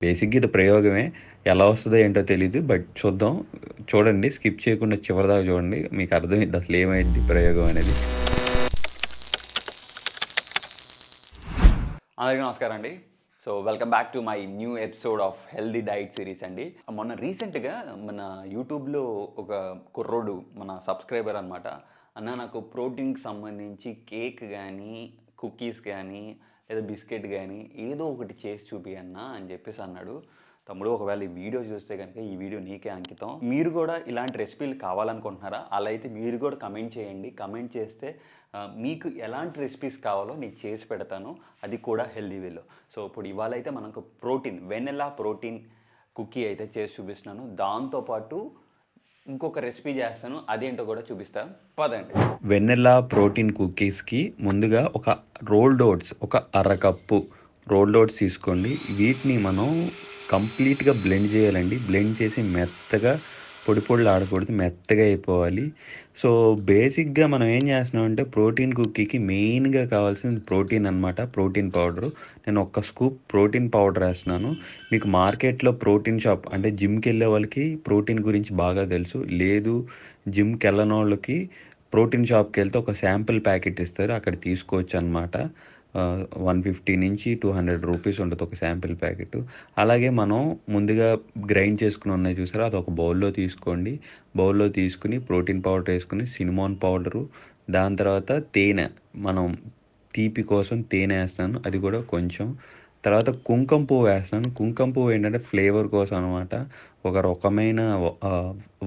బేసిక్‌గా ఇది ప్రయోగమే. ఎలా వస్తదో ఏంటో తెలీదు. బట్ చూద్దాం. చూడండి. స్కిప్ చేయకుండా చివరిదాకా చూడండి. మీకు అర్థమైద్ది అసలు ఏమైద్ది ప్రయోగం అనేది. అందరికీ నమస్కారం అండి. So welcome back to my new episode of healthy diet series అండి. మొన్న రీసెంట్‌గా మన యూట్యూబ్‌లో ఒక కుర్రోడు మన సబ్స్క్రైబర్ అనమాట. అన్న నాకు ప్రోటీన్‌కి సంబంధించి కేక్ గానీ, కుకీస్ గానీ, లేదా బిస్కెట్ గానీ ఏదో ఒకటి చేసి చూపి అన్న అని చెప్పేసి అన్నాడు. తమ్ముడు ఒకవేళ ఈ వీడియో చూస్తే కనుక ఈ వీడియో నీకే అంకితం. మీరు కూడా ఇలాంటి రెసిపీలు కావాలనుకుంటున్నారా? అలా అయితే మీరు కూడా కమెంట్ చేయండి. కమెంట్ చేస్తే మీకు ఎలాంటి రెసిపీస్ కావాలో నేను చేసి పెడతాను. అది కూడా హెల్దీ వేలో. సో ఇప్పుడు ఇవాళ అయితే మనకు వెనిల్లా ప్రోటీన్ కుకీ అయితే చేసి చూపిస్తున్నాను. దాంతోపాటు ఇంకొక రెసిపీ చేస్తాను. అదేంటో కూడా చూపిస్తా. పదండి. వెనిల్లా ప్రోటీన్ కుకీస్‌కి ముందుగా ఒక రోల్డ్ ఓట్స్ ఒక అరకప్పు రోల్డ్ ఓట్స్ తీసుకోండి. వీటిని మనం కంప్లీట్‌గా బ్లెండ్ చేయాలండి. బ్లెండ్ చేసి మెత్తగా పొడి పొడిలాడకూడదు. మెత్తగా అయిపోవాలి. సో, బేసిక్‌గా మనం ఏం చేస్తున్నామంటే ప్రోటీన్ కుకీకి మెయిన్‌గా కావాల్సింది ప్రోటీన్ అనమాట. Protein powder. నేను ఒక్క స్కూప్ ప్రోటీన్ పౌడర్ ఏస్తున్నాను. మీకు మార్కెట్‌లో ప్రోటీన్ షాప్ అంటే జిమ్‌కెళ్ళే వాళ్ళకి ప్రోటీన్ గురించి బాగా తెలుసు. లేదు జిమ్‌కెళ్ళనోళ్ళకి ప్రోటీన్ షాప్‌కెళ్తే ఒక శాంపిల్ ప్యాకెట్ ఇస్తారు. అక్కడ తీసుకోవచ్చనమాట. 150-200 రూపీస్ ఉంటది ఒక శాంపిల్ ప్యాకెటు. అలాగే మనం ముందుగా గ్రైండ్ చేసుకొని ఉన్నాయి చూసారా? అదొక బౌల్‌లో తీసుకోండి. బౌల్‌లో తీసుకొని ప్రోటీన్ పౌడర్ ఏసుకొని, సినమోన్ పౌడరు, దాని తర్వాత తేనె. మనం తీపి కోసం తేనె ఏస్తున్నాను. అది కూడా కొంచెం. తర్వాత కుంకుమ పువ్వు ఏస్తున్నాను. కుంకుమ పువ్వు ఏంటంటే ఫ్లేవర్ కోసం అనమాట. ఒక రకమైన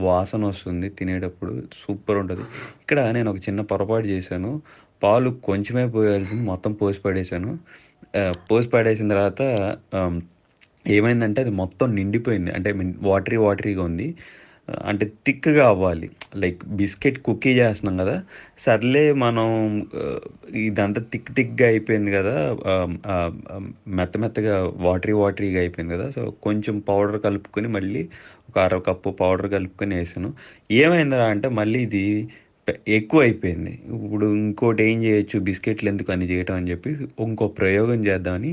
వాసనొస్తుంది తినేటప్పుడు. సూపరుంటది. ఇక్కడ నేను ఒక చిన్న పొరపాటు చేశాను. పాలు కొంచెమే పోయాల్సింది మొత్తం పోసి పడేశాను. పోసి పడేసిన తర్వాత ఆహ్, ఏమైందంటే అది మొత్తం నిండిపోయింది. అంటే వాటరీగా ఉంది. అంటే థిక్‌గా అవ్వాలి. లైక్ బిస్కెట్ కుకీ చేస్తున్నాం గదా! సర్లే మనం ఆహ్, ఇదంతా థిక్‌గా అయిపోయింది గదా! మెత్తగా వాటరీగా అయిపోయింది గదా! సో, కొంచెం పౌడర్ కలుపుకొని మళ్ళీ ఒక అర కప్పు పౌడర్ కలుపుకొని ఏసాను. ఏమైందిరా అంటే మళ్ళీ ఇది ఎక్కువైపోయింది. ఇప్పుడు ఇంకోటి ఏం చేయొచ్చు బిస్కెట్లు ఎందుకు అన్ని చేయటం అని చెప్పి ఇంకో ప్రయోగం చేద్దామని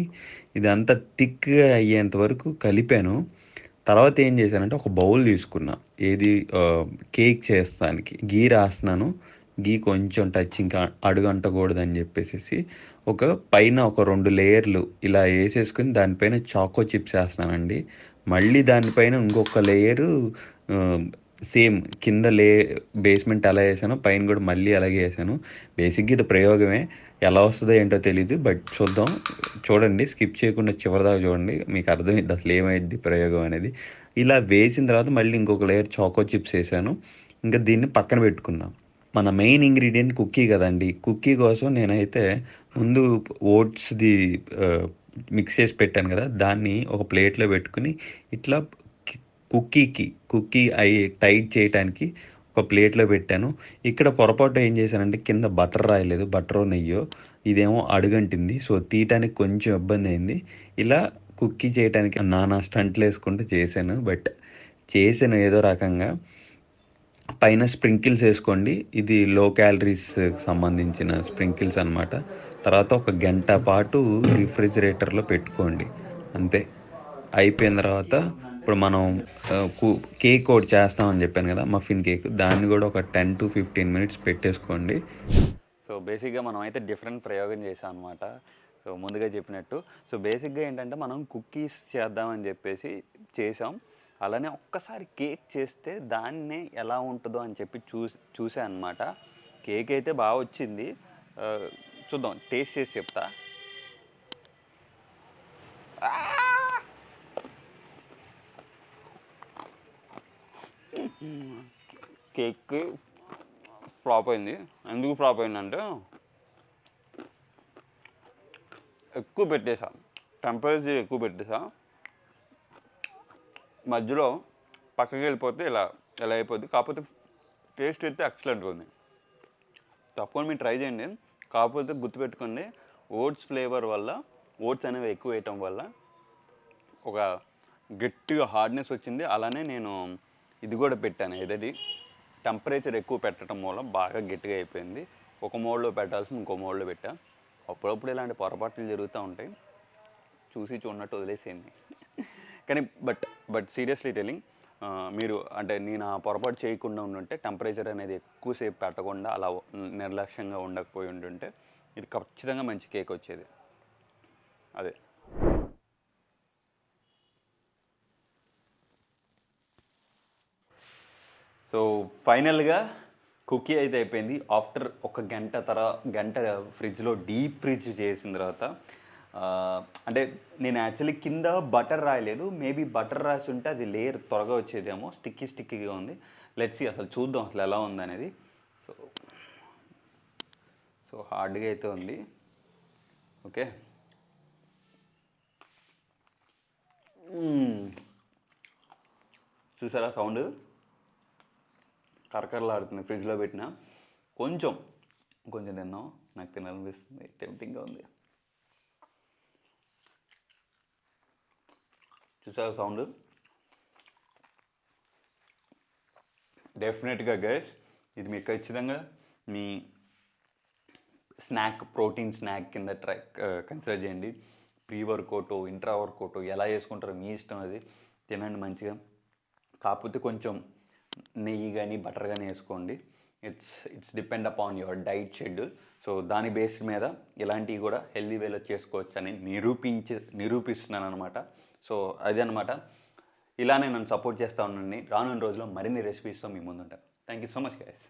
ఇదంతా థిక్‌గా అయ్యేంత వరకు కలిపాను. తర్వాత ఏం చేశానంటే ఒక బౌల్ తీసుకున్నా. ఏది కేక్ చేస్తానికి. గీ రాస్తున్నాను. గీ కొంచెం టచ్ ఇంకా అడుగంటకూడదని చెప్పేసేసి ఒక పైన ఒక 2 లేయర్లు ఇలా ఏసేసుకొని దానిపైన చాకో చిప్స్ ఏస్తున్నానండి. మళ్ళీ దానిపైన ఇంకొక లేయరు ఆహ్, సేమ్ కింద బేస్‌మెంట్ ఎలా ఏసానో పైన గూడా మళ్ళీ అలాగే ఏసాను. బేసిక్‌గా ఇది ప్రయోగమే. ఎలా వస్తదో ఏంటో తెలీదు. బట్ చూద్దాం. చూడండి. స్కిప్ చేయకుండా చివరిదాకా చూడండి. మీకు అర్థమైద్ది అసలు ఏమైద్ది ప్రయోగం అనేది. ఇలా వేసిన తర్వాత మళ్ళీ ఇంకొక లేయర్ చాకో చిప్స్ ఏసాను. ఇంకా దీన్ని పక్కన పెట్టుకున్నాం. మన మెయిన్ ఇంగ్రీడియెంట్ కుకీ గదండీ! కుకీ కోసం నేనైతే ముందు ఓట్స్‌ది ఆహ్, మిక్స్ చేసి పెట్టాను గదా! దాన్ని ఒక ప్లేట్‌లో పెట్టుకొని ఇట్లా కి కుకీ టైట్ చేయటానికి ఒక ప్లేట్‌లో పెట్టాను. ఇక్కడ పొరపాటు ఏం చేశానంటే కింద బటర్ రాయలేదు. బటరో, నెయ్యో ఇదేమో అడుగంటింది. సో, తీయటానికి కొంచెం ఇబ్బందయింది. ఇలా కుకీ చేయటానికి నానా స్టంట్‌లేసుకుంటూ చేశాను. బట్ చేశాను ఏదో రకంగా. పైన స్ప్రింకిల్స్ ఏసుకోండి. ఇది లో క్యాలరీస్‌కి సంబంధించిన స్ప్రింకిల్స్ అనమాట. తర్వాత ఒక గంట పాటు రిఫ్రిజిరేటర్‌లో పెట్టుకోండి. అంతే. అయిపోయిన తర్వాత ఇప్పుడు మనం ఆహ్, కు కేక్ ఒకటి చేస్తామని చెప్పాను గదా! Muffin cake. దాన్ని గూడా ఒక 10-15 మినిట్స్ పెట్టేసుకోండి. సో బేసిక్‌గా మనం అయితే డిఫరెంట్ ప్రయోగం చేశాం అనమాట. సో ముందుగా చెప్పినట్టు. సో బేసిక్‌గా ఏంటంటే మనం కుకీస్ చేద్దామని చెప్పేసి చేసాం. అలానే ఒక్కసారి కేక్ చేస్తే దాన్నే ఎలా ఉంటదో అని చెప్పి చూసా అనమాట. కేక్ అయితే బా వచ్చింది. ఆహ్, చూద్దాం టేస్ట్ చేసి చెప్తా. కేక్ ఫ్లాప్ అయింది. ఎందుకు ఫ్లాప్ అయిందంటే ఎక్కువ పెట్టేసా. టెంపరేచర్ ఎక్కువ పెట్టేసా. మధ్యలో పక్కకి వెళ్ళిపోతే ఇలా అయిపోద్ది. కాకపోతే టేస్ట్ అయితే ఎక్సలెంట్‌గా ఉంది. తప్పకుండా మీరు ట్రై చేయండి. కాకపోతే గుర్తుపెట్టుకోండి ఓట్స్ ఫ్లేవర్ వల్ల ఓట్స్ అనేవి ఎక్కువ వేయటం వల్ల ఒక గట్టిగా హార్డ్నెస్ వచ్చింది. అలానే నేను ఇది కూడా పెట్టాను. ఏదది టెంపరేచర్ ఎక్కువ పెట్టడం వల్ల బాగా గట్టిగా అయిపోయింది. ఒక మోడ్లో పెట్టాల్సింది ఇంకో మోడ్లో పెట్టా. అప్పుడప్పుడు ఇలాంటి పొరపాట్లు జరుగుతూ ఉంటాయి. చూసి చూడనట్టు వదిలేసేయండి. కానీ బట్ సీరియస్లీ టెలింగ్, మీరు అంటే నేను ఆ పొరపాటు చేయకుండా ఉండుంటే, టెంపరేచర్ అనేది ఎక్కువసేపు పెట్టకుండా అలా నిర్లక్ష్యంగా ఉండకపోయి ఉండుంటే ఇది ఖచ్చితంగా మంచి కేక్ వచ్చేది. అదే. సో ఫైనల్గా కుకీ అయితే అయిపోయింది. ఆఫ్టర్ ఒక గంట ఫ్రిడ్జ్లో డీప్ ఫ్రిడ్జ్ చేసిన తర్వాత అంటే నేను యాక్చువల్లీ కింద బటర్ రాయలేదు. మేబీ బటర్ రాసి ఉంటే అది లేయర్ త్వరగా వచ్చేదేమో. స్టిక్కీగా ఉంది. లెట్స్ సీ, అసలు చూద్దాం అసలు ఎలా ఉందనేది. సో హార్డ్గా అయితే ఉంది. ఓకే. చూసారా సౌండ్? కరకరలాడుతుంది. ఫ్రిడ్జ్లో పెట్టిన కొంచెం తిన్నాం. నాకు తినాలనిపిస్తుంది, టెంప్టింగ్గా ఉంది. చూసారా సౌండ్? డెఫినెట్గా గైస్, ఇది మీకు ఖచ్చితంగా మీ ప్రోటీన్ స్నాక్ కింద కన్సిడర్ చేయండి. ప్రీ వర్కౌట్, ఇంట్రా వర్కౌట్ ఎలా చేసుకుంటారో మీ ఇష్టం, అది తినండి మంచిగా. కాకపోతే కొంచెం నెయ్యి కానీ బటర్ కానీ వేసుకోండి. It's depend upon your diet schedule. So దాని బేస్డ్ మీద ఇలాంటివి కూడా హెల్దీ వేలో చేసుకోవచ్చు అని నిరూపిస్తున్నాను అనమాట. సో అదే అనమాట. ఇలానే నన్ను సపోర్ట్ చేస్తూ ఉండండి. రానున్న రోజుల్లో మరిన్ని రెసిపీస్తో మీ ముందుంటాను. Thank you so much guys.